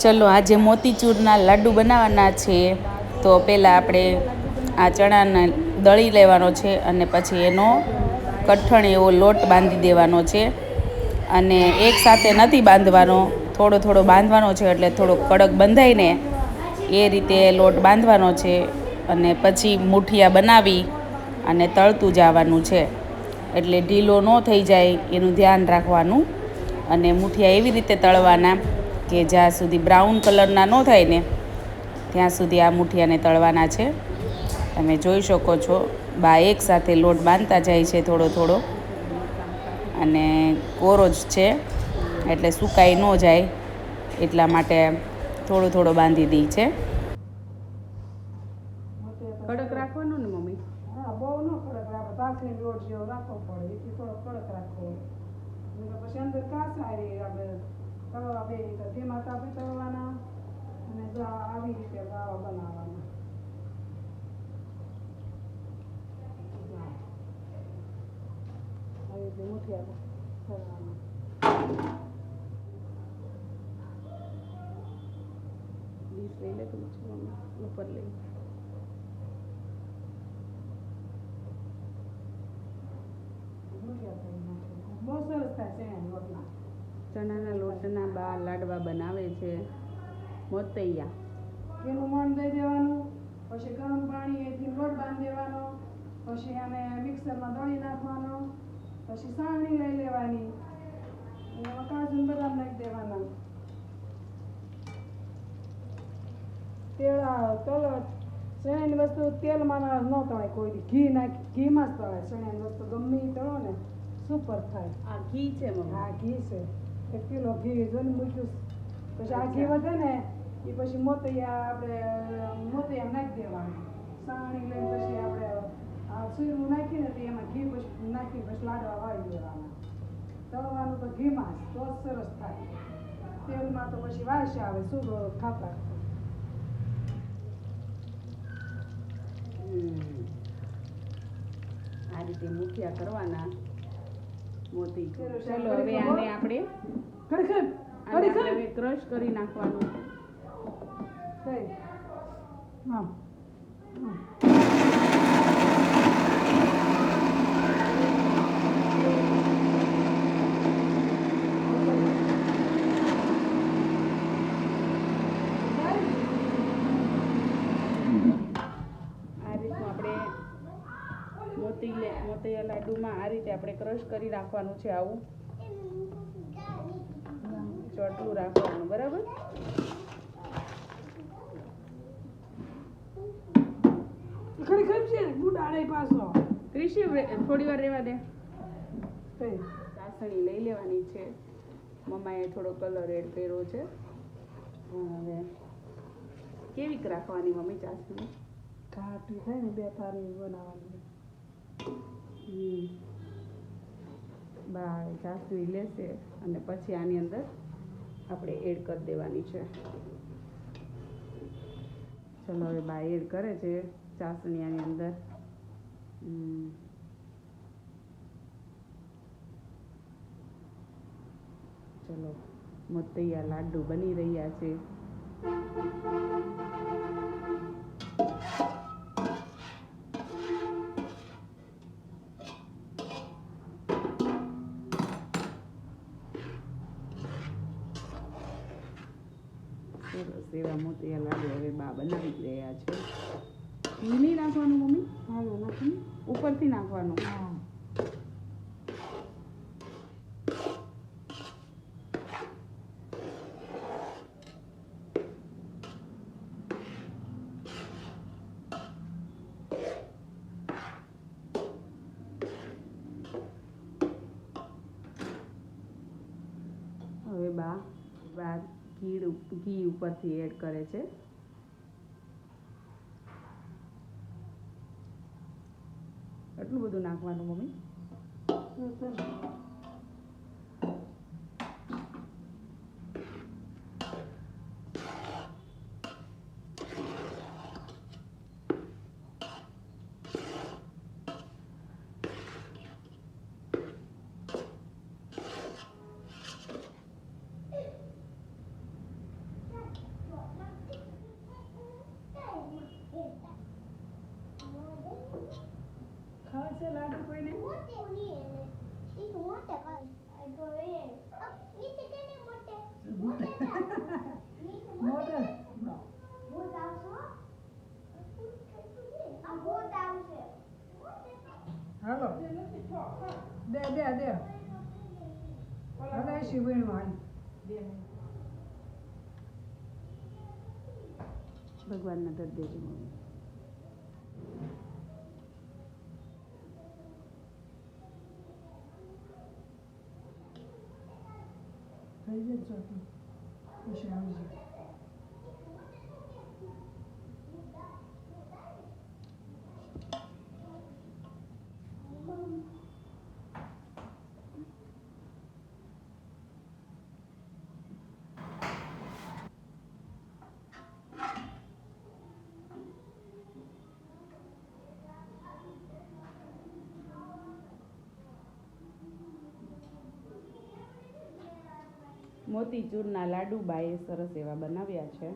ચલો આજે મોતીચૂરના લાડુ બનાવવાના છે. તો પહેલાં આપણે આ ચણાને દળી લેવાનો છે અને પછી એનો કઠણ એવો લોટ બાંધી દેવાનો છે. અને એકસાથે નથી બાંધવાનો, થોડો થોડો બાંધવાનો છે, એટલે થોડો કડક બંધાય ને એ રીતે લોટ બાંધવાનો છે. અને પછી મુઠિયા બનાવી અને તળતું જવાનું છે, એટલે ઢીલો ન થઈ જાય એનું ધ્યાન રાખવાનું. અને મુઠિયા એવી રીતે તળવાના કે જ્યાં સુધી બ્રાઉન કલરના ન થાય ને ત્યાં સુધી આ મુઠિયાને તળવાના છે. તમે જોઈ શકો છો બા એકસાથે લોટ બાંધતા જાય છે થોડો થોડો, અને કોરો જ છે એટલે સુકાઈ ન જાય એટલા માટે થોડો થોડો બાંધી દઈ છે. કડક રાખવાનું ને મમ્મી? હા, બહુ ન કડક રાખો, તાસણી લોટ જેવો રાખવો પડે, એથી થોડો કડક રાખવો. પછી અંદર કાચા આપણે તળવા બે રીતે ધીમા તાપે તળવાના, અને જો આવી રીતે ગાવા બનાવવાના. આવી રીતે મુઠિયા તળવાના. ડીશ લઈ લે તું ઉપર લઈ. બહુ સરસ થાય છે લોટના. ચણાના લોટના બા લાડવા બનાવે છે, મોતૈયા. એનું મણ દઈ દેવાનું, પછી ગરમ પાણી એથી લોટ બાંધી દેવાનો, પછી આને મિક્સરમાં દળી નાખવાનો, પછી સાવણી લઈ લેવાની, એમાં કાજુ બદામ નાખી દેવાના. ચણાની વસ્તુ તેલમાં ન તળાય કોઈ દી, ઘી નાખી ઘીમાં જ તળાય. ચણાની વસ્તુ ગમે એ તળો ને સુપર થાય. આ ઘી છે મમ્મી? હા, ઘી છે. 1 કિલો ઘી જોઈને મૂક્યું. પછી આ ઘી વધે ને એ પછી મોતિયા નાખી દેવાનું. સાવણી લઈને પછી આપણે આ સૂર્યું નાખીને તો એમાં ઘી પછી નાખી પછી લાડવા વાળી દેવાના. તળવાનું તો ઘીમાં જ તો જ સરસ થાય. તેલમાં તો પછી વાસ આવે શું ખાતા. આ રીતે મુઠિયા કરવાના મોતી. ચલો હવે આને આપણે ક્રશ કરી નાખવાનું. હા, મોતિયા લાડુમાં આ રીતે આપણે ક્રશ કરી નાખવાનું છે. આવું ચોટલું રાખવાનું, બરાબર? ખડી ખમશે ગુડાડે પાછો. ક્રિશી થોડી વાર રહેવા દે. ચાસણી લઈ લેવાની છે. મમ્માએ થોડો કલર એડ કર્યો છે. હવે કેવીક રાખવાની મમ્મી ચાસણી? ઘાટી થાય ને 2 તારી બનાવવાની. બા ચાસણી લેશે અને પછી આની અંદર આપણે એડ કરી દેવાની છે. ચલો હવે બા એડ કરે છે ચાસણી આની અંદર. ચલો, મોતૈયા લાડુ બની રહ્યા છે. સરસ એવા મોતિયા લાડુ હવે બા બનાવી રહ્યા છે. ઘી નહીં નાખવાનું મમ્મી? હા, નાખી ઉપરથી નાખવાનું. હા. હવે બા ઘી ઉપરથી એડ કરે છે. એટલું બધું નાખવાનું મમ્મી? મોટર હાલો દે હવે શિવણમાં ભગવાનના દર દેજો મમ્મી. થઈ જાય ચોથી પછી આવી જાય મોતીચૂરના લાડુ બાએ સરસ એવા બનાવ્યા છે.